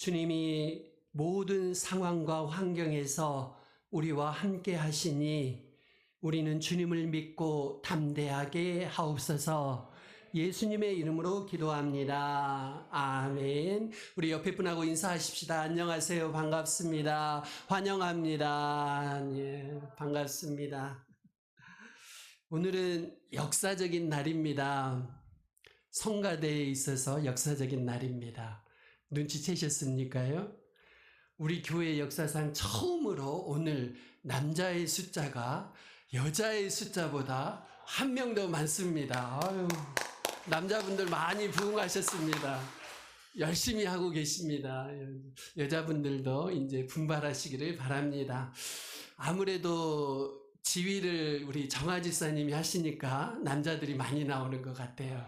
주님이 모든 상황과 환경에서 우리와 함께 하시니 우리는 주님을 믿고 담대하게 하옵소서. 예수님의 이름으로 기도합니다. 아멘. 우리 옆에 분하고 인사하십시다. 안녕하세요. 반갑습니다. 환영합니다. 예, 반갑습니다. 오늘은 역사적인 날입니다. 성가대에 있어서 역사적인 날입니다. 눈치채셨습니까요? 우리 교회 역사상 처음으로 오늘 남자의 숫자가 여자의 숫자보다 한 명 더 많습니다. 아유, 남자분들 많이 부응하셨습니다. 열심히 하고 계십니다. 여자분들도 이제 분발하시기를 바랍니다. 아무래도 지휘를 우리 정아 집사님이 하시니까 남자들이 많이 나오는 것 같아요.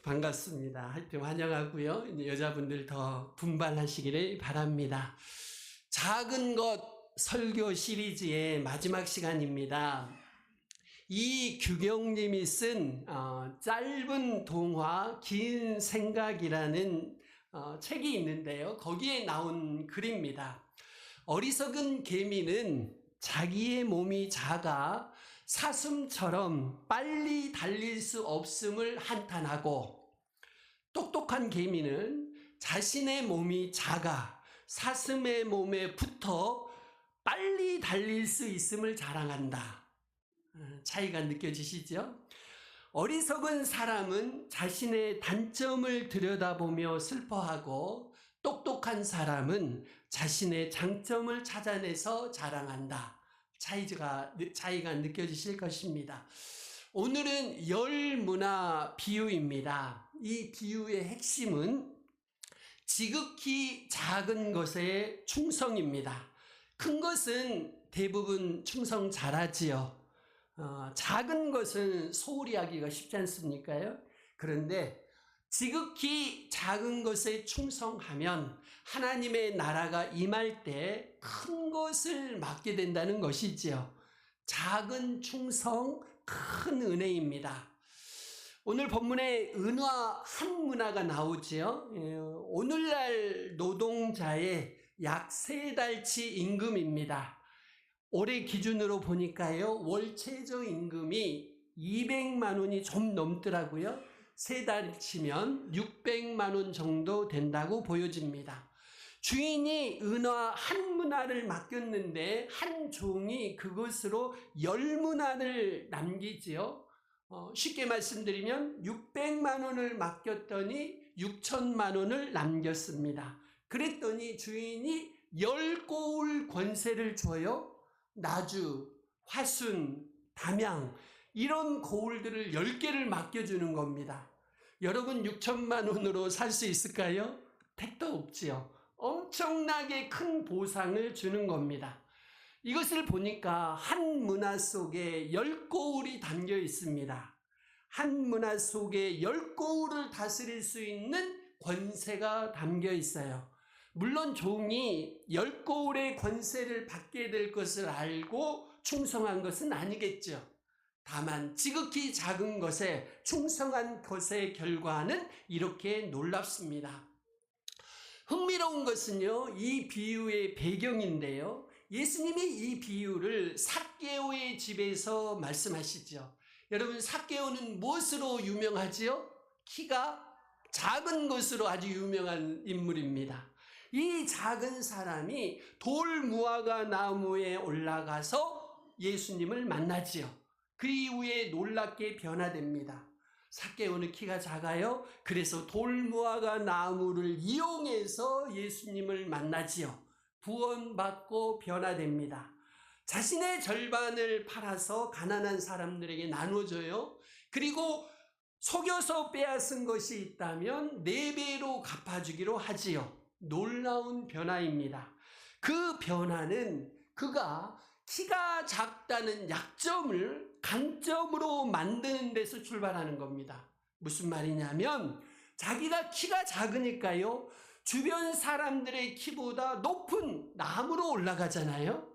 반갑습니다. 하여튼 환영하고요. 이제 여자분들 더 분발하시기를 바랍니다. 작은 것 설교 시리즈의 마지막 시간입니다. 이규경님이 쓴 짧은 동화 긴 생각이라는 책이 있는데요. 거기에 나온 글입니다. 어리석은 개미는 자기의 몸이 작아 사슴처럼 빨리 달릴 수 없음을 한탄하고, 똑똑한 개미는 자신의 몸이 작아 사슴의 몸에 붙어 빨리 달릴 수 있음을 자랑한다. 차이가 느껴지시죠? 어리석은 사람은 자신의 단점을 들여다보며 슬퍼하고, 똑똑한 사람은 자신의 장점을 찾아내서 자랑한다. 차이가 느껴지실 것입니다. 오늘은 열문화 비유입니다. 이 비유의 핵심은 지극히 작은 것의 충성입니다. 큰 것은 대부분 충성 잘하지요. 작은 것은 소홀히 하기가 쉽지 않습니까요? 그런데 지극히 작은 것에 충성하면 하나님의 나라가 임할 때 큰 것을 맡게 된다는 것이지요. 작은 충성, 큰 은혜입니다. 오늘 본문에 은화 한 문화가 나오지요. 오늘날 노동자의 약 3달치 임금입니다. 올해 기준으로 보니까요, 월 최저 임금이 200만 원이 좀 넘더라고요. 3달치면 600만 원 정도 된다고 보여집니다. 주인이 은화 한 문화를 맡겼는데 한 종이 그것으로 10문화를 남기지요. 쉽게 말씀드리면 600만 원을 맡겼더니 6천만 원을 남겼습니다. 그랬더니 주인이 10고울 권세를 줘요. 나주, 화순, 담양 이런 고울들을 10개를 맡겨주는 겁니다. 여러분 6천만 원으로 살 수 있을까요? 택도 없지요. 엄청나게 큰 보상을 주는 겁니다. 이것을 보니까 한 문화 속에 10고울이 담겨 있습니다. 한 문화 속에 10고울을 다스릴 수 있는 권세가 담겨 있어요. 물론 종이 10고울의 권세를 받게 될 것을 알고 충성한 것은 아니겠죠. 다만 지극히 작은 것에 충성한 것의 결과는 이렇게 놀랍습니다. 흥미로운 것은요, 이 비유의 배경인데요. 예수님이 이 비유를 삭개오의 집에서 말씀하시죠. 여러분, 삭개오는 무엇으로 유명하지요? 키가 작은 것으로 아주 유명한 인물입니다. 이 작은 사람이 돌무화과 나무에 올라가서 예수님을 만나지요. 그 이후에 놀랍게 변화됩니다. 삭개오는 키가 작아요. 그래서 돌무화과 나무를 이용해서 예수님을 만나지요. 구원받고 변화됩니다. 자신의 절반을 팔아서 가난한 사람들에게 나눠줘요. 그리고 속여서 빼앗은 것이 있다면 4배로 갚아주기로 하지요. 놀라운 변화입니다. 그 변화는 그가 키가 작다는 약점을 강점으로 만드는 데서 출발하는 겁니다. 무슨 말이냐면 자기가 키가 작으니까요, 주변 사람들의 키보다 높은 나무로 올라가잖아요.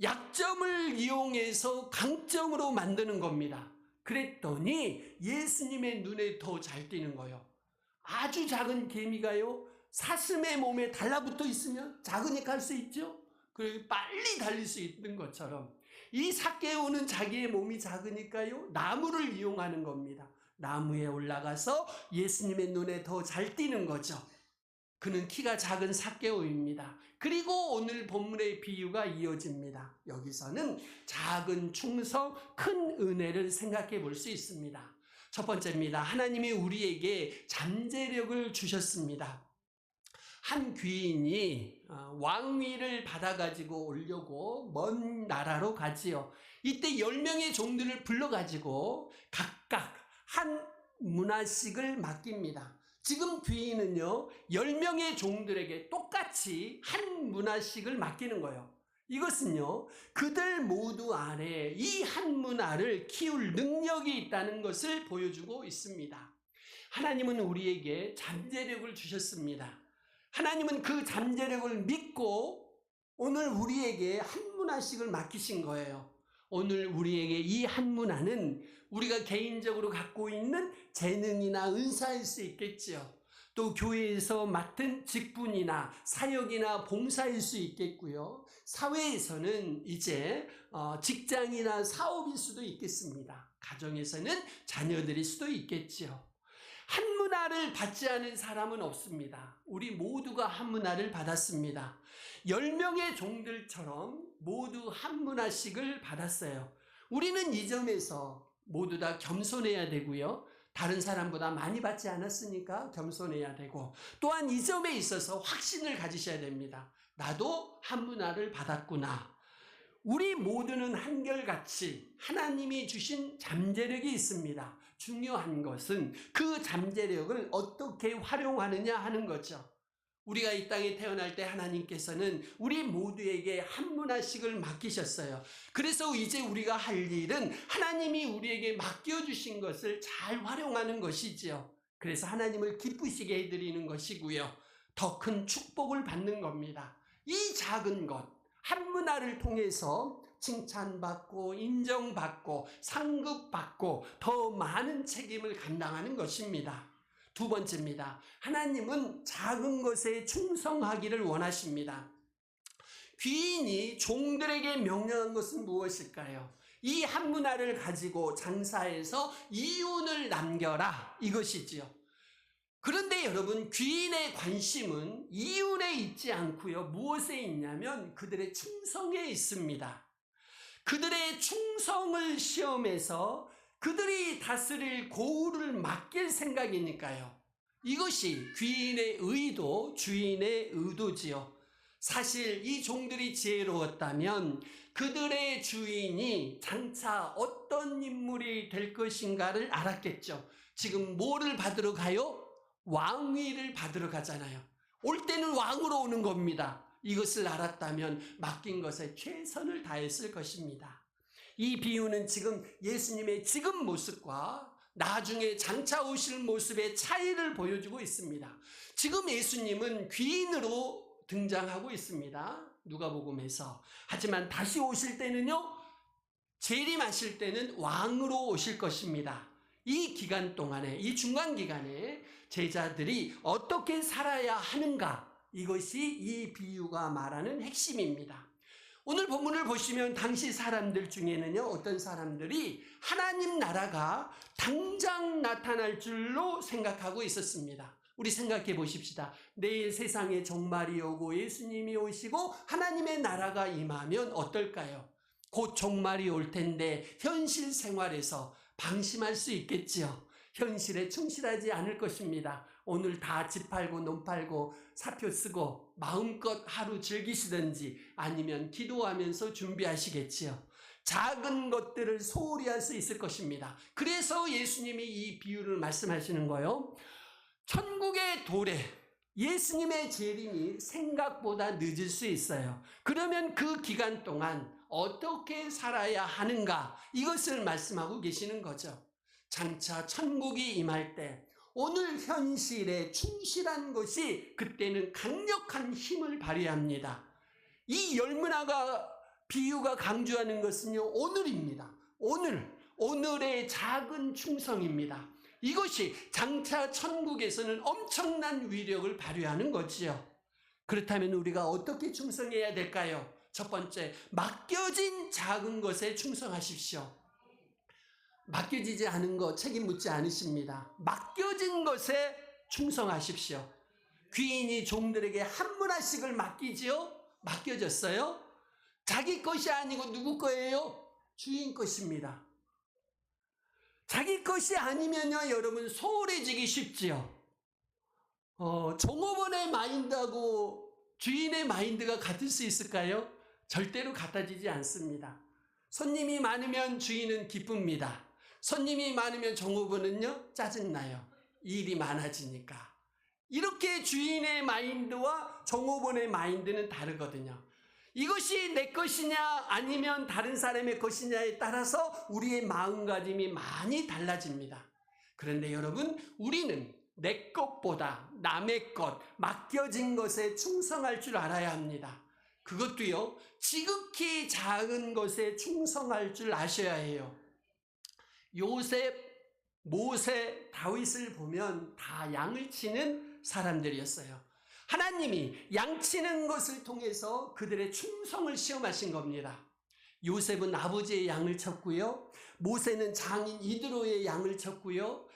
약점을 이용해서 강점으로 만드는 겁니다. 그랬더니 예수님의 눈에 더 잘 띄는 거예요. 아주 작은 개미가요, 사슴의 몸에 달라붙어 있으면 작으니까 할 수 있죠. 그리고 빨리 달릴 수 있는 것처럼 이 삭개오는 자기의 몸이 작으니까요, 나무를 이용하는 겁니다. 나무에 올라가서 예수님의 눈에 더 잘 띄는 거죠. 그는 키가 작은 삭개오입니다. 그리고 오늘 본문의 비유가 이어집니다. 여기서는 작은 충성, 큰 은혜를 생각해 볼 수 있습니다. 첫 번째입니다. 하나님이 우리에게 잠재력을 주셨습니다. 한 귀인이 왕위를 받아가지고 오려고 먼 나라로 가지요. 이때 10명의 종들을 불러가지고 각각 한 문화씩을 맡깁니다. 지금 귀인은요, 10명의 종들에게 똑같이 한 문화씩을 맡기는 거예요. 이것은요, 그들 모두 안에 이 한 문화를 키울 능력이 있다는 것을 보여주고 있습니다. 하나님은 우리에게 잠재력을 주셨습니다. 하나님은 그 잠재력을 믿고 오늘 우리에게 한 문화씩을 맡기신 거예요. 오늘 우리에게 이 한 문화는 우리가 개인적으로 갖고 있는 재능이나 은사일 수 있겠지요. 또 교회에서 맡은 직분이나 사역이나 봉사일 수 있겠고요. 사회에서는 이제 직장이나 사업일 수도 있겠습니다. 가정에서는 자녀들일 수도 있겠지요. 한 문화를 받지 않은 사람은 없습니다. 우리 모두가 한 문화를 받았습니다. 10명의 종들처럼 모두 한 문화씩을 받았어요. 우리는 이 점에서 모두 다 겸손해야 되고요. 다른 사람보다 많이 받지 않았으니까 겸손해야 되고, 또한 이 점에 있어서 확신을 가지셔야 됩니다. 나도 한 문화를 받았구나. 우리 모두는 한결같이 하나님이 주신 잠재력이 있습니다. 중요한 것은 그 잠재력을 어떻게 활용하느냐 하는 거죠. 우리가 이 땅에 태어날 때 하나님께서는 우리 모두에게 한 문화씩을 맡기셨어요. 그래서 이제 우리가 할 일은 하나님이 우리에게 맡겨주신 것을 잘 활용하는 것이지요. 그래서 하나님을 기쁘시게 해드리는 것이고요. 더 큰 축복을 받는 겁니다. 이 작은 것, 한 문화를 통해서 칭찬받고 인정받고 상급받고 더 많은 책임을 감당하는 것입니다. 두 번째입니다. 하나님은 작은 것에 충성하기를 원하십니다. 귀인이 종들에게 명령한 것은 무엇일까요? 이 한 문화를 가지고 장사해서 이윤을 남겨라, 이것이지요. 그런데 여러분, 귀인의 관심은 이윤에 있지 않고요. 무엇에 있냐면 그들의 충성에 있습니다. 그들의 충성을 시험해서 그들이 다스릴 고을을 맡길 생각이니까요. 이것이 귀인의 의도, 주인의 의도지요. 사실 이 종들이 지혜로웠다면 그들의 주인이 장차 어떤 인물이 될 것인가를 알았겠죠. 지금 뭐를 받으러 가요? 왕위를 받으러 가잖아요. 올 때는 왕으로 오는 겁니다. 이것을 알았다면 맡긴 것에 최선을 다했을 것입니다. 이 비유는 지금 예수님의 지금 모습과 나중에 장차 오실 모습의 차이를 보여주고 있습니다. 지금 예수님은 귀인으로 등장하고 있습니다. 누가복음에서. 하지만 다시 오실 때는요, 재림하실 때는 왕으로 오실 것입니다. 이 기간 동안에, 이 중간 기간에 제자들이 어떻게 살아야 하는가, 이것이 이 비유가 말하는 핵심입니다. 오늘 본문을 보시면 당시 사람들 중에는요, 어떤 사람들이 하나님 나라가 당장 나타날 줄로 생각하고 있었습니다. 우리 생각해 보십시다. 내일 세상에 종말이 오고 예수님이 오시고 하나님의 나라가 임하면 어떨까요? 곧 종말이 올 텐데 현실 생활에서 방심할 수 있겠지요. 현실에 충실하지 않을 것입니다. 오늘 다 집 팔고 논 팔고 사표 쓰고 마음껏 하루 즐기시든지 아니면 기도하면서 준비하시겠지요. 작은 것들을 소홀히 할 수 있을 것입니다. 그래서 예수님이 이 비유를 말씀하시는 거예요. 천국의 도래, 예수님의 재림이 생각보다 늦을 수 있어요. 그러면 그 기간 동안 어떻게 살아야 하는가, 이것을 말씀하고 계시는 거죠. 장차 천국이 임할 때 오늘 현실에 충실한 것이 그때는 강력한 힘을 발휘합니다. 이 열문화가 비유가 강조하는 것은요, 오늘입니다. 오늘의 작은 충성입니다. 이것이 장차 천국에서는 엄청난 위력을 발휘하는 거지요. 그렇다면 우리가 어떻게 충성해야 될까요? 첫 번째, 맡겨진 작은 것에 충성하십시오. 맡겨지지 않은 것 책임 묻지 않으십니다. 맡겨진 것에 충성하십시오. 귀인이 종들에게 한 문화씩을 맡기지요? 맡겨졌어요? 자기 것이 아니고 누구 거예요? 주인 것입니다. 자기 것이 아니면요, 여러분 소홀해지기 쉽지요. 종업원의 마인드하고 주인의 마인드가 같을 수 있을까요? 절대로 같아지지 않습니다. 손님이 많으면 주인은 기쁩니다. 손님이 많으면 종업원은요, 짜증나요. 일이 많아지니까. 이렇게 주인의 마인드와 종업원의 마인드는 다르거든요. 이것이 내 것이냐 아니면 다른 사람의 것이냐에 따라서 우리의 마음가짐이 많이 달라집니다. 그런데 여러분, 우리는 내 것보다 남의 것, 맡겨진 것에 충성할 줄 알아야 합니다. 그것도요, 지극히 작은 것에 충성할 줄 아셔야 해요. 요셉, 모세, 다윗을 보면 다 양을 치는 사람들이었어요. 하나님이 양치는 것을 통해서 그들의 충성을 시험하신 겁니다. 요셉은 아버지의 양을 쳤고요. 모세는 장인 이드로의 양을 쳤고요.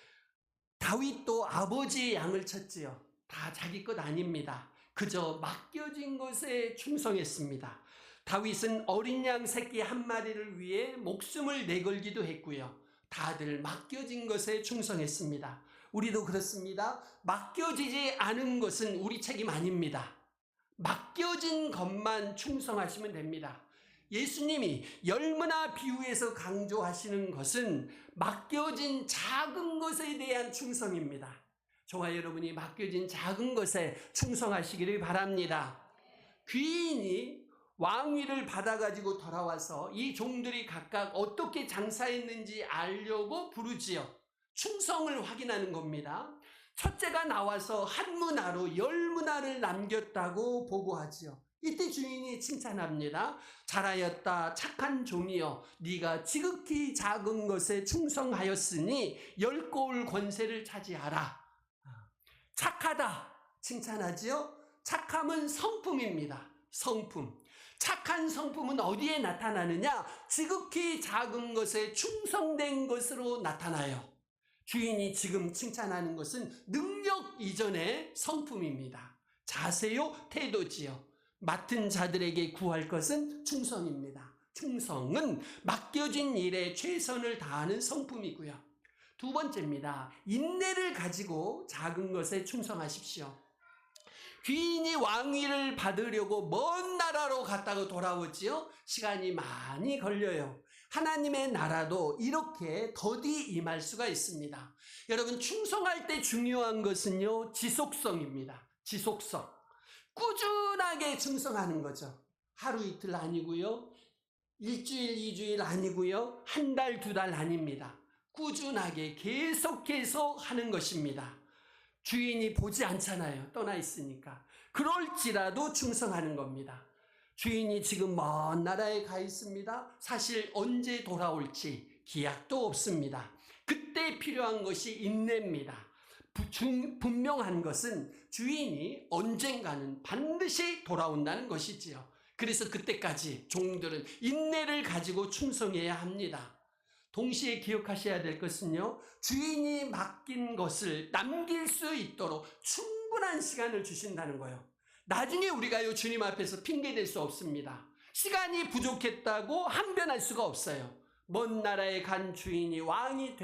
다윗도 아버지의 양을 쳤지요. 다 자기 것 아닙니다. 그저 맡겨진 것에 충성했습니다. 다윗은 어린 양 새끼 한 마리를 위해 목숨을 내걸기도 했고요. 다들 맡겨진 것에 충성했습니다. 우리도 그렇습니다. 맡겨지지 않은 것은 우리 책임 아닙니다. 맡겨진 것만 충성하시면 됩니다. 예수님이 열문화 비유에서 강조하시는 것은 맡겨진 작은 것에 대한 충성입니다. 저와 여러분이 맡겨진 작은 것에 충성하시기를 바랍니다. 귀인이 왕위를 받아가지고 돌아와서 이 종들이 각각 어떻게 장사했는지 알려고 부르지요. 충성을 확인하는 겁니다. 첫째가 나와서 한 문화로 10문화를 남겼다고 보고하지요. 이때 주인이 칭찬합니다. 잘하였다 착한 종이여, 네가 지극히 작은 것에 충성하였으니 10고을 권세를 차지하라. 착하다 칭찬하지요. 착함은 성품입니다. 성품. 착한 성품은 어디에 나타나느냐? 지극히 작은 것에 충성된 것으로 나타나요. 주인이 지금 칭찬하는 것은 능력 이전의 성품입니다. 자세요, 태도지요. 맡은 자들에게 구할 것은 충성입니다. 충성은 맡겨진 일에 최선을 다하는 성품이고요. 두 번째입니다. 인내를 가지고 작은 것에 충성하십시오. 귀인이 왕위를 받으려고 먼 나라로 갔다가 돌아오지요. 시간이 많이 걸려요. 하나님의 나라도 이렇게 더디 임할 수가 있습니다. 여러분, 충성할 때 중요한 것은요, 지속성입니다. 지속성. 꾸준하게 충성하는 거죠. 하루 이틀 아니고요, 일주일, 2주일 아니고요, 한 달, 2달 아닙니다. 꾸준하게 계속해서 하는 것입니다. 주인이 보지 않잖아요. 떠나 있으니까. 그럴지라도 충성하는 겁니다. 주인이 지금 먼 나라에 가 있습니다. 사실 언제 돌아올지 기약도 없습니다. 그때 필요한 것이 인내입니다. 분명한 것은 주인이 언젠가는 반드시 돌아온다는 것이지요. 그래서 그때까지 종들은 인내를 가지고 충성해야 합니다. 동시에 기억하셔야 될 것은요, 주인이 맡긴 것을 남길 수 있도록 충분한 시간을 주신다는 거예요. 나중에 우리가요, 주님 앞에서 핑계댈 수 없습니다. 시간이 부족했다고 항변할 수가 없어요. 먼 나라에 간 주인이 왕이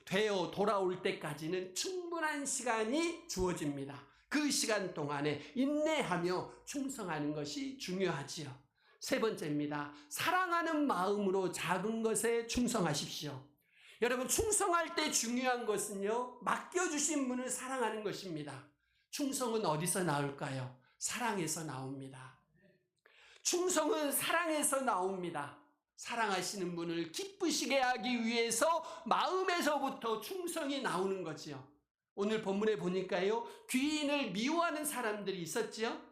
되어 돌아올 때까지는 충분한 시간이 주어집니다. 그 시간 동안에 인내하며 충성하는 것이 중요하지요. 세 번째입니다. 사랑하는 마음으로 작은 것에 충성하십시오. 여러분, 충성할 때 중요한 것은요, 맡겨주신 분을 사랑하는 것입니다. 충성은 어디서 나올까요? 사랑에서 나옵니다. 충성은 사랑에서 나옵니다. 사랑하시는 분을 기쁘시게 하기 위해서 마음에서부터 충성이 나오는 거지요. 오늘 본문에 보니까요, 귀인을 미워하는 사람들이 있었지요.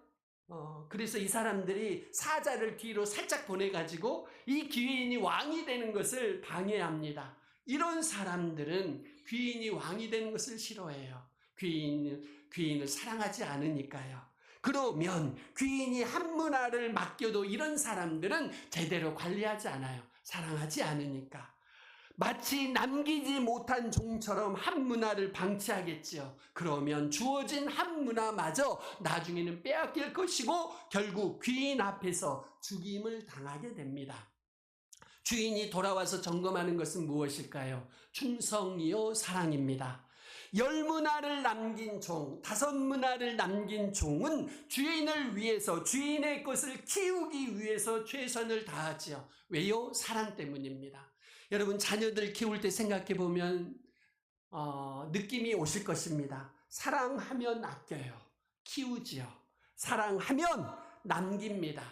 그래서 이 사람들이 사자를 뒤로 살짝 보내가지고 이 귀인이 왕이 되는 것을 방해합니다. 이런 사람들은 귀인이 왕이 되는 것을 싫어해요. 귀인을 사랑하지 않으니까요. 그러면 귀인이 한 문화를 맡겨도 이런 사람들은 제대로 관리하지 않아요. 사랑하지 않으니까. 마치 남기지 못한 종처럼 한 문화를 방치하겠지요. 그러면 주어진 한 문화마저 나중에는 빼앗길 것이고 결국 귀인 앞에서 죽임을 당하게 됩니다. 주인이 돌아와서 점검하는 것은 무엇일까요? 충성이요 사랑입니다. 10문화를 남긴 종, 5문화를 남긴 종은 주인을 위해서, 주인의 것을 키우기 위해서 최선을 다하지요. 왜요? 사랑 때문입니다. 여러분, 자녀들 키울 때 생각해 보면 느낌이 오실 것입니다. 사랑하면 아껴요. 키우지요. 사랑하면 남깁니다.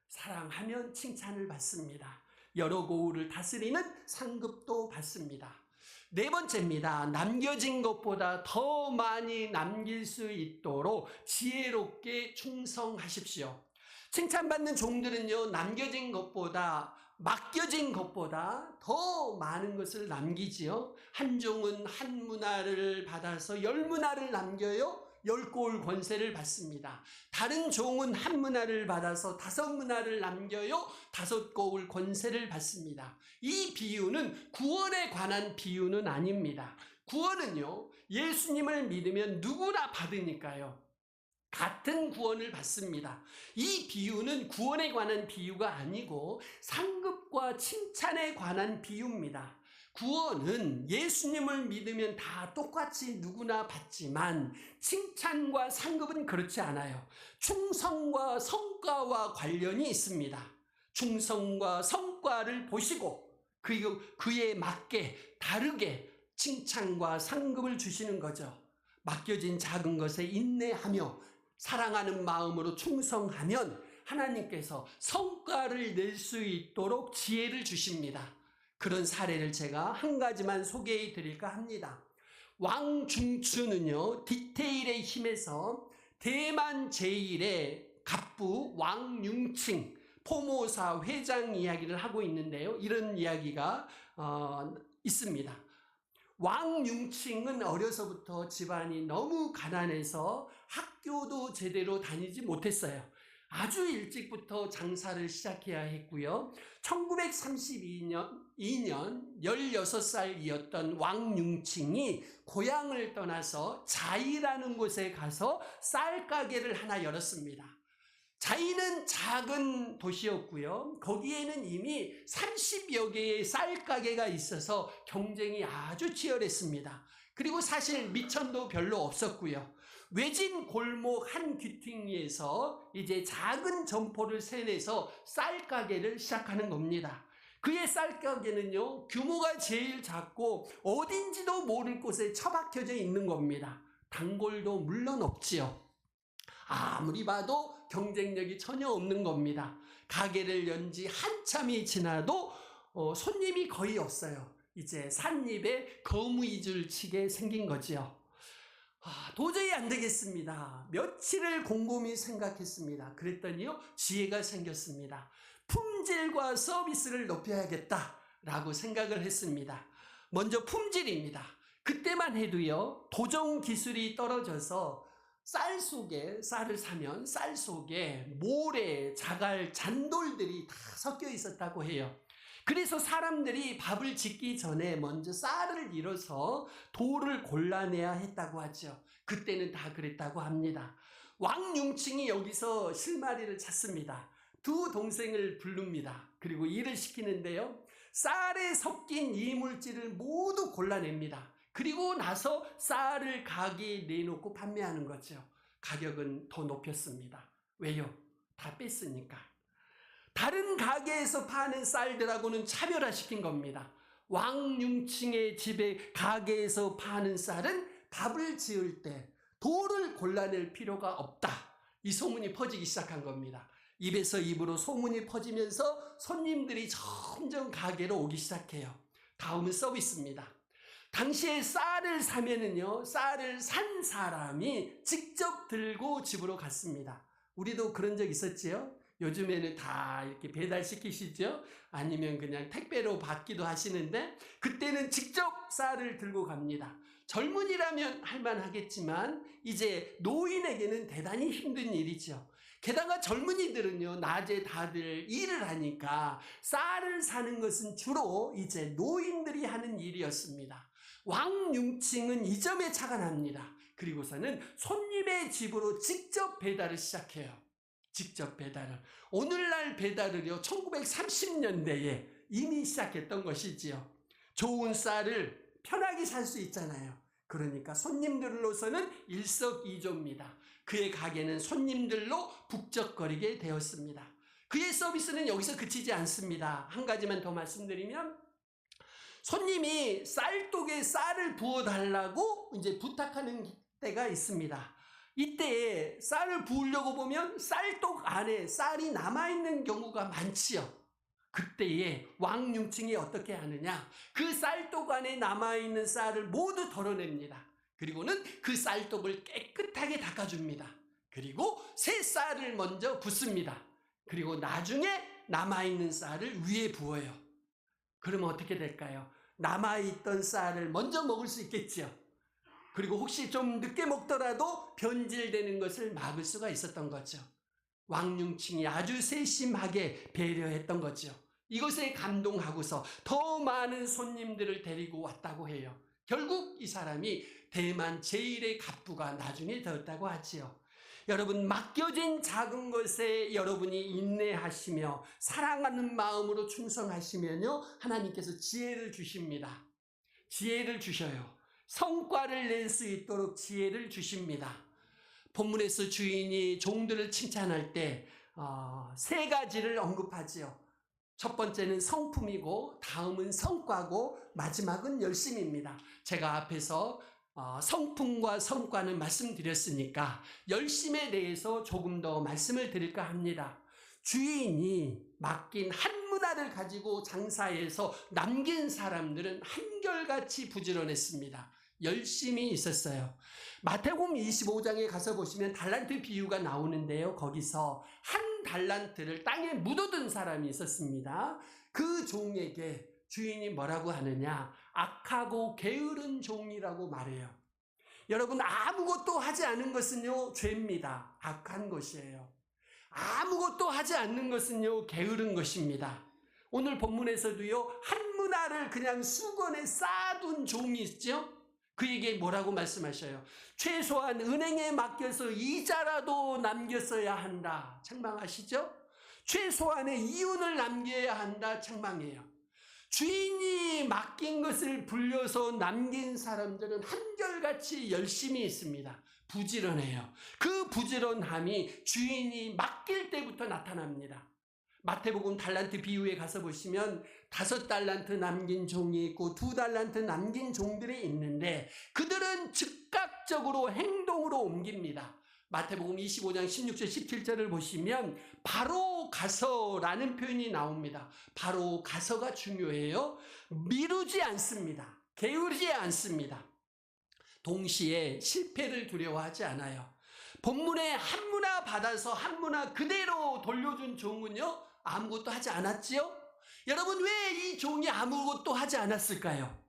사랑하면 칭찬을 받습니다. 여러 고우를 다스리는 상급도 받습니다. 네 번째입니다. 남겨진 것보다 더 많이 남길 수 있도록 지혜롭게 충성하십시오. 칭찬받는 종들은요, 남겨진 것보다, 맡겨진 것보다 더 많은 것을 남기지요. 한 종은 한 문화를 받아서 10문화를 남겨요. 10고울 권세를 받습니다. 다른 종은 한 문화를 받아서 5문화를 남겨요. 5고울 권세를 받습니다. 이 비유는 구원에 관한 비유는 아닙니다. 구원은요, 예수님을 믿으면 누구나 받으니까요. 같은 구원을 받습니다. 이 비유는 구원에 관한 비유가 아니고 상급과 칭찬에 관한 비유입니다. 구원은 예수님을 믿으면 다 똑같이 누구나 받지만 칭찬과 상급은 그렇지 않아요. 충성과 성과와 관련이 있습니다. 충성과 성과를 보시고 그에 맞게 다르게 칭찬과 상급을 주시는 거죠. 맡겨진 작은 것에 인내하며 사랑하는 마음으로 충성하면 하나님께서 성과를 낼 수 있도록 지혜를 주십니다. 그런 사례를 제가 한 가지만 소개해 드릴까 합니다. 왕중추는요, 디테일의 힘에서 대만 제1의 갑부 왕융칭 포모사 회장 이야기를 하고 있는데요. 이런 이야기가 있습니다. 왕융칭은 어려서부터 집안이 너무 가난해서 학교도 제대로 다니지 못했어요. 아주 일찍부터 장사를 시작해야 했고요. 1932년 16살이었던 왕융칭이 고향을 떠나서 자이라는 곳에 가서 쌀 가게를 하나 열었습니다. 자이는 작은 도시였고요. 거기에는 이미 30여 개의 쌀 가게가 있어서 경쟁이 아주 치열했습니다. 그리고 사실 미천도 별로 없었고요. 외진 골목 한 귀퉁이에서 이제 작은 점포를 세내서 쌀 가게를 시작하는 겁니다. 그의 쌀 가게는요, 규모가 제일 작고 어딘지도 모를 곳에 처박혀져 있는 겁니다. 단골도 물론 없지요. 아무리 봐도 경쟁력이 전혀 없는 겁니다. 가게를 연 지 한참이 지나도 손님이 거의 없어요. 이제 삿입에 거무이줄 치게 생긴 거지요. 도저히 안 되겠습니다. 며칠을 곰곰이 생각했습니다. 그랬더니요, 지혜가 생겼습니다. 품질과 서비스를 높여야겠다라고 생각을 했습니다. 먼저 품질입니다. 그때만 해도요, 도정 기술이 떨어져서 쌀을 사면 쌀 속에 모래, 자갈, 잔돌들이 다 섞여 있었다고 해요. 그래서 사람들이 밥을 짓기 전에 먼저 쌀을 잃어서 돌을 골라내야 했다고 하죠. 그때는 다 그랬다고 합니다. 왕융칭이 여기서 실마리를 찾습니다. 두 동생을 부릅니다. 그리고 일을 시키는데요, 쌀에 섞인 이물질을 모두 골라냅니다. 그리고 나서 쌀을 가게에 내놓고 판매하는 거죠. 가격은 더 높였습니다. 왜요? 다 뺐으니까. 다른 가게에서 파는 쌀들하고는 차별화시킨 겁니다. 왕융칭의 집에 가게에서 파는 쌀은 밥을 지을 때 돌을 골라낼 필요가 없다. 이 소문이 퍼지기 시작한 겁니다. 입에서 입으로 소문이 퍼지면서 손님들이 점점 가게로 오기 시작해요. 다음은 서비스입니다. 당시에 쌀을 사면은요, 쌀을 산 사람이 직접 들고 집으로 갔습니다. 우리도 그런 적 있었지요? 요즘에는 다 이렇게 배달시키시죠? 아니면 그냥 택배로 받기도 하시는데, 그때는 직접 쌀을 들고 갑니다. 젊은이라면 할만하겠지만 이제 노인에게는 대단히 힘든 일이죠. 게다가 젊은이들은요, 낮에 다들 일을 하니까 쌀을 사는 것은 주로 이제 노인들이 하는 일이었습니다. 왕융칭은 이 점에 착안합니다. 그리고서는 손님의 집으로 직접 배달을 시작해요. 직접 배달을. 오늘날 배달을요, 1930년대에 이미 시작했던 것이지요. 좋은 쌀을 편하게 살 수 있잖아요. 그러니까 손님들로서는 일석이조입니다. 그의 가게는 손님들로 북적거리게 되었습니다. 그의 서비스는 여기서 그치지 않습니다. 한 가지만 더 말씀드리면, 손님이 쌀독에 쌀을 부어달라고 이제 부탁하는 때가 있습니다. 이때에 쌀을 부으려고 보면 쌀독 안에 쌀이 남아있는 경우가 많지요. 그때에 왕융칭이 어떻게 하느냐, 그 쌀독 안에 남아있는 쌀을 모두 덜어냅니다. 그리고는 그 쌀독을 깨끗하게 닦아줍니다. 그리고 새 쌀을 먼저 붓습니다. 그리고 나중에 남아있는 쌀을 위에 부어요. 그러면 어떻게 될까요? 남아있던 쌀을 먼저 먹을 수 있겠죠. 그리고 혹시 좀 늦게 먹더라도 변질되는 것을 막을 수가 있었던 거죠. 왕융칭이 아주 세심하게 배려했던 거죠. 이것에 감동하고서 더 많은 손님들을 데리고 왔다고 해요. 결국 이 사람이 대만 제1의 갑부가 나중에 되었다고 하지요. 여러분, 맡겨진 작은 것에 여러분이 인내하시며 사랑하는 마음으로 충성하시면요, 하나님께서 지혜를 주십니다. 지혜를 주셔요. 성과를 낼 수 있도록 지혜를 주십니다. 본문에서 주인이 종들을 칭찬할 때 세 가지를 언급하지요. 첫 번째는 성품이고, 다음은 성과고, 마지막은 열심입니다. 제가 앞에서 성품과 성과는 말씀드렸으니까 열심에 대해서 조금 더 말씀을 드릴까 합니다. 주인이 맡긴 한 문화를 가지고 장사해서 남긴 사람들은 한결같이 부지런했습니다. 열심히 있었어요. 마태복음 25장에 가서 보시면 달란트 비유가 나오는데요. 거기서 한 달란트를 땅에 묻어둔 사람이 있었습니다. 그 종에게 주인이 뭐라고 하느냐, 악하고 게으른 종이라고 말해요. 여러분, 아무것도 하지 않은 것은요, 죄입니다. 악한 것이에요. 아무것도 하지 않는 것은요, 게으른 것입니다. 오늘 본문에서도요, 한 문화를 그냥 수건에 쌓아둔 종이 있죠. 그에게 뭐라고 말씀하셔요? 최소한 은행에 맡겨서 이자라도 남겼어야 한다. 책망하시죠? 최소한의 이윤을 남겨야 한다. 책망해요. 주인이 맡긴 것을 불려서 남긴 사람들은 한결같이 열심히 있습니다. 부지런해요. 그 부지런함이 주인이 맡길 때부터 나타납니다. 마태복음 달란트 비유에 가서 보시면 5달란트 남긴 종이 있고 2달란트 남긴 종들이 있는데 그들은 즉각적으로 행동으로 옮깁니다. 마태복음 25장 16절 17절을 보시면 바로 가서라는 표현이 나옵니다. 바로 가서가 중요해요. 미루지 않습니다. 게으르지 않습니다. 동시에 실패를 두려워하지 않아요. 본문에 한 문화 받아서 한 문화 그대로 돌려준 종은요, 아무것도 하지 않았지요? 여러분, 왜 이 종이 아무것도 하지 않았을까요?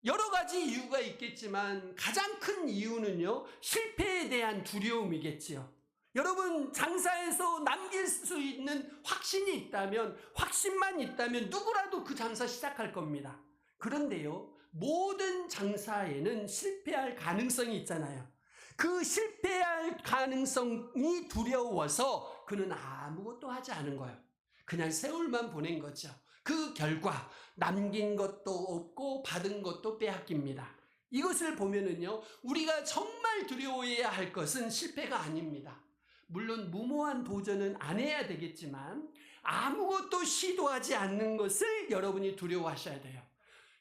여러 가지 이유가 있겠지만 가장 큰 이유는요, 실패에 대한 두려움이겠지요. 여러분, 장사에서 남길 수 있는 확신이 있다면, 확신만 있다면 누구라도 그 장사 시작할 겁니다. 그런데요, 모든 장사에는 실패할 가능성이 있잖아요. 그 실패할 가능성이 두려워서 그는 아무것도 하지 않은 거예요. 그냥 세월만 보낸 거죠. 그 결과 남긴 것도 없고 받은 것도 빼앗깁니다. 이것을 보면은요, 우리가 정말 두려워해야 할 것은 실패가 아닙니다. 물론 무모한 도전은 안 해야 되겠지만 아무것도 시도하지 않는 것을 여러분이 두려워하셔야 돼요.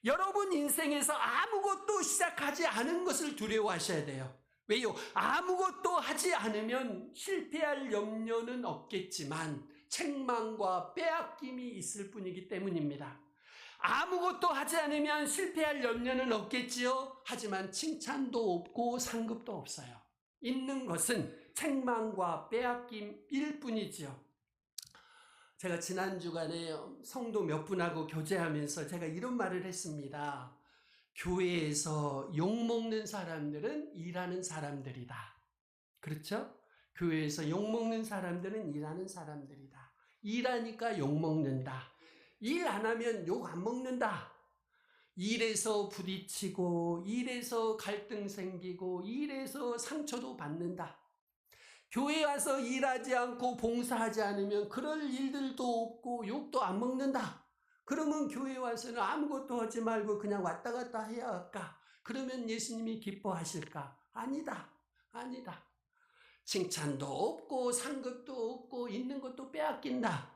여러분 인생에서 아무것도 시작하지 않은 것을 두려워하셔야 돼요. 왜요? 아무것도 하지 않으면 실패할 염려는 없겠지만 책망과 빼앗김이 있을 뿐이기 때문입니다. 아무것도 하지 않으면 실패할 염려는 없겠지요. 하지만 칭찬도 없고 상급도 없어요. 있는 것은 책망과 빼앗김일 뿐이지요. 제가 지난 주간에 성도 몇 분하고 교제하면서 제가 이런 말을 했습니다. 교회에서 욕먹는 사람들은 일하는 사람들이다. 그렇죠? 교회에서 욕먹는 사람들은 일하는 사람들이다. 일하니까 욕먹는다. 일 안 하면 욕 안 먹는다. 일에서 부딪히고, 일에서 갈등 생기고, 일에서 상처도 받는다. 교회 와서 일하지 않고 봉사하지 않으면 그럴 일들도 없고 욕도 안 먹는다. 그러면 교회 와서는 아무것도 하지 말고 그냥 왔다 갔다 해야 할까? 그러면 예수님이 기뻐하실까? 아니다. 아니다. 칭찬도 없고 상급도 없고 있는 것도 빼앗긴다.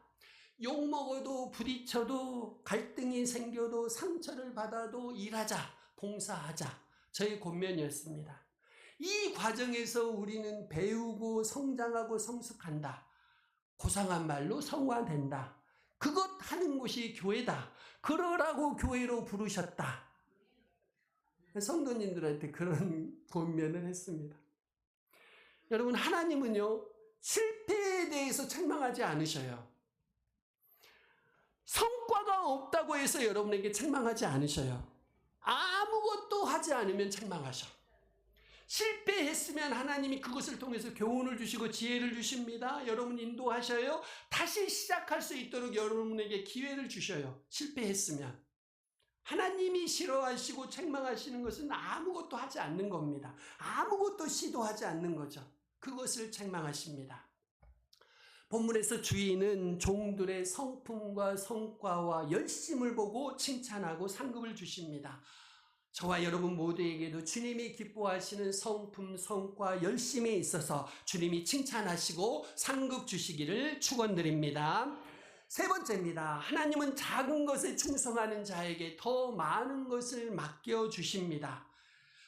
욕 먹어도 부딪혀도 갈등이 생겨도 상처를 받아도 일하자, 봉사하자. 저의 권면이었습니다. 이 과정에서 우리는 배우고 성장하고 성숙한다. 고상한 말로 성화된다. 그것 하는 곳이 교회다. 그러라고 교회로 부르셨다. 성도님들한테 그런 권면을 했습니다. 여러분, 하나님은요, 실패에 대해서 책망하지 않으셔요. 성과가 없다고 해서 여러분에게 책망하지 않으셔요. 아무것도 하지 않으면 책망하셔. 실패했으면 하나님이 그것을 통해서 교훈을 주시고 지혜를 주십니다. 여러분 인도하셔요. 다시 시작할 수 있도록 여러분에게 기회를 주셔요. 실패했으면. 하나님이 싫어하시고 책망하시는 것은 아무것도 하지 않는 겁니다. 아무것도 시도하지 않는 거죠. 그것을 책망하십니다. 본문에서 주인은 종들의 성품과 성과와 열심을 보고 칭찬하고 상급을 주십니다. 저와 여러분 모두에게도 주님이 기뻐하시는 성품, 성과, 열심에 있어서 주님이 칭찬하시고 상급 주시기를 축원드립니다. 세 번째입니다. 하나님은 작은 것에 충성하는 자에게 더 많은 것을 맡겨주십니다.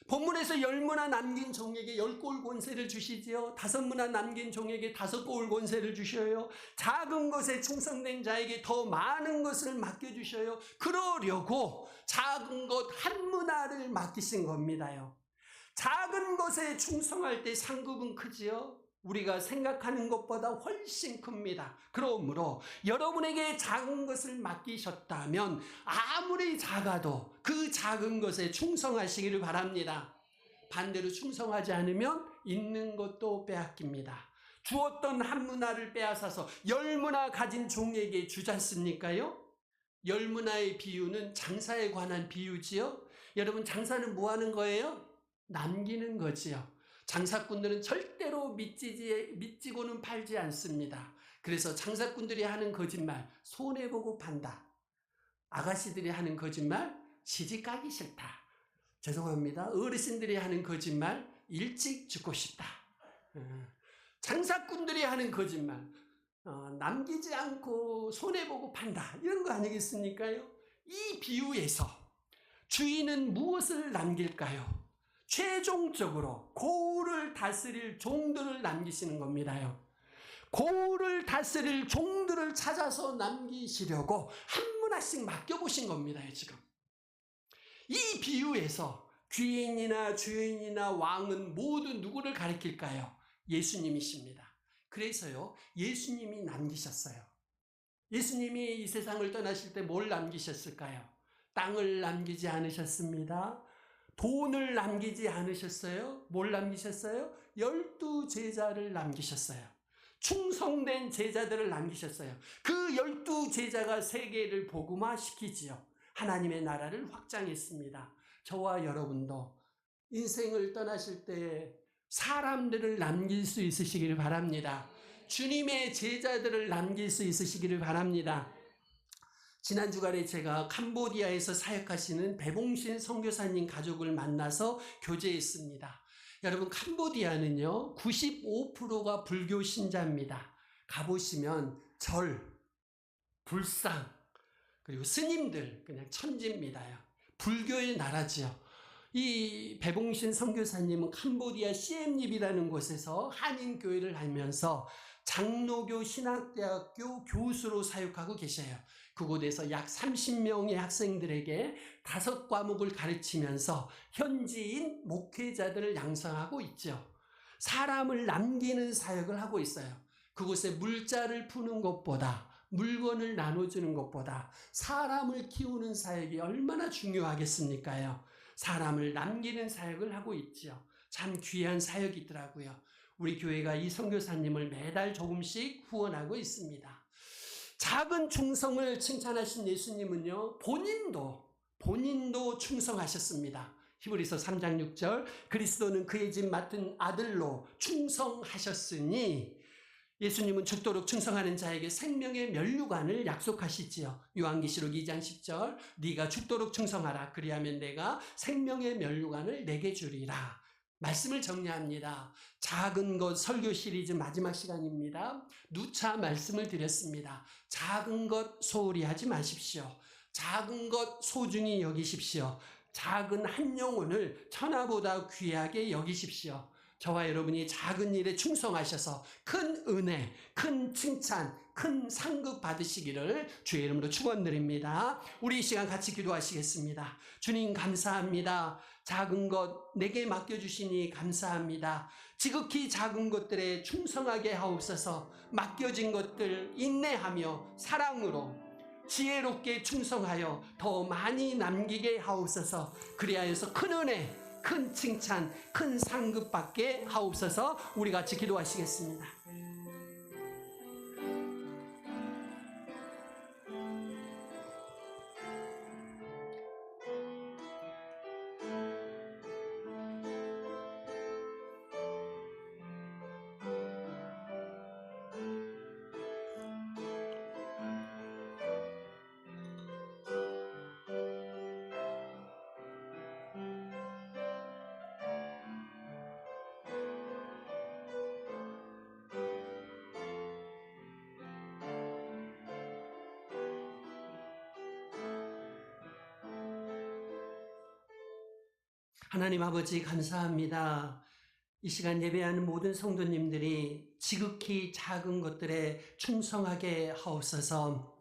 본문에서 10문화 남긴 종에게 10골 권세를 주시지요. 5문화 남긴 종에게 5골 권세를 주셔요. 작은 것에 충성된 자에게 더 많은 것을 맡겨주셔요. 그러려고 작은 것 1문화를 맡기신 겁니다요. 작은 것에 충성할 때 상급은 크지요. 우리가 생각하는 것보다 훨씬 큽니다. 그러므로 여러분에게 작은 것을 맡기셨다면 아무리 작아도 그 작은 것에 충성하시기를 바랍니다. 반대로 충성하지 않으면 있는 것도 빼앗깁니다. 주었던 1문화를 빼앗아서 10문화 가진 종에게 주지 않습니까요? 10문화의 비유는 장사에 관한 비유지요. 여러분, 장사는 뭐 하는 거예요? 남기는 거지요. 장사꾼들은 절대로 믿지고는 팔지 않습니다. 그래서 장사꾼들이 하는 거짓말, 손해보고 판다. 아가씨들이 하는 거짓말, 시집 가기 싫다. 죄송합니다. 어르신들이 하는 거짓말, 일찍 죽고 싶다. 장사꾼들이 하는 거짓말, 남기지 않고 손해보고 판다. 이런 거 아니겠습니까요? 이 비유에서 주인은 무엇을 남길까요? 최종적으로 고을을 다스릴 종들을 남기시는 겁니다요. 고을을 다스릴 종들을 찾아서 남기시려고 1문화씩 맡겨보신 겁니다. 지금 이 비유에서 귀인이나 주인이나 왕은 모두 누구를 가리킬까요? 예수님이십니다. 그래서요, 예수님이 남기셨어요. 예수님이 이 세상을 떠나실 때 뭘 남기셨을까요? 땅을 남기지 않으셨습니다. 돈을 남기지 않으셨어요? 뭘 남기셨어요? 12제자를 남기셨어요. 충성된 제자들을 남기셨어요. 그 12제자가 세계를 복음화시키지요. 하나님의 나라를 확장했습니다. 저와 여러분도 인생을 떠나실 때 사람들을 남길 수 있으시기를 바랍니다. 주님의 제자들을 남길 수 있으시기를 바랍니다. 지난 주간에 제가 캄보디아에서 사역하시는 배봉신 선교사님 가족을 만나서 교제했습니다. 여러분, 캄보디아는요 95%가 불교 신자입니다. 가보시면 절, 불상, 그리고 스님들 그냥 천지입니다요. 불교의 나라지요. 이 배봉신 선교사님은 캄보디아 시엠립이라는 곳에서 한인교회를 하면서 장로교 신학대학교 교수로 사역하고 계셔요. 그곳에서 약 30명의 학생들에게 5과목을 가르치면서 현지인 목회자들을 양성하고 있죠. 사람을 남기는 사역을 하고 있어요. 그곳에 물자를 푸는 것보다, 물건을 나눠주는 것보다 사람을 키우는 사역이 얼마나 중요하겠습니까요? 사람을 남기는 사역을 하고 있지요. 참 귀한 사역이더라고요. 우리 교회가 이 선교사님을 매달 조금씩 후원하고 있습니다. 작은 충성을 칭찬하신 예수님은요, 본인도 충성하셨습니다. 히브리서 3장 6절, 그리스도는 그의 집 맡은 아들로 충성하셨으니, 예수님은 죽도록 충성하는 자에게 생명의 면류관을 약속하시지요. 요한계시록 2장 10절, 네가 죽도록 충성하라. 그리하면 내가 생명의 면류관을 내게 주리라. 말씀을 정리합니다. 작은 것 설교 시리즈 마지막 시간입니다. 누차 말씀을 드렸습니다. 작은 것 소홀히 하지 마십시오. 작은 것 소중히 여기십시오. 작은 한 영혼을 천하보다 귀하게 여기십시오. 저와 여러분이 작은 일에 충성하셔서 큰 은혜, 큰 칭찬, 큰 상급 받으시기를 주의 이름으로 축원드립니다. 우리 이 시간 같이 기도하시겠습니다. 주님 감사합니다. 작은 것 내게 맡겨주시니 감사합니다. 지극히 작은 것들에 충성하게 하옵소서. 맡겨진 것들 인내하며 사랑으로 지혜롭게 충성하여 더 많이 남기게 하옵소서. 그리하여서 큰 은혜, 큰 칭찬, 큰 상급 받게 하옵소서. 우리 같이 기도하시겠습니다. 하나님 아버지 감사합니다. 이 시간 예배하는 모든 성도님들이 지극히 작은 것들에 충성하게 하옵소서.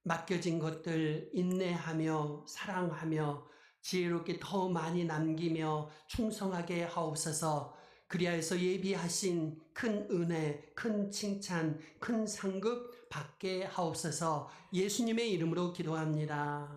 맡겨진 것들 인내하며 사랑하며 지혜롭게 더 많이 남기며 충성하게 하옵소서. 그리하여서 예비하신 큰 은혜, 큰 칭찬, 큰 상급 받게 하옵소서. 예수님의 이름으로 기도합니다.